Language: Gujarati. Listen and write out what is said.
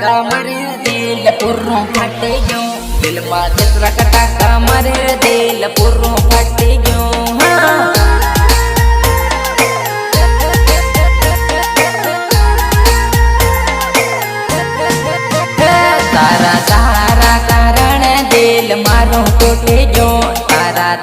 કટાકા મારે દિલ પૂરું ફાટી ગયું દિલમાં જેટલા કટાકા મારે દિલ પૂરું ફાટી ગયું તારા તારા કારણે દિલ મારું તૂટી ગયું તારા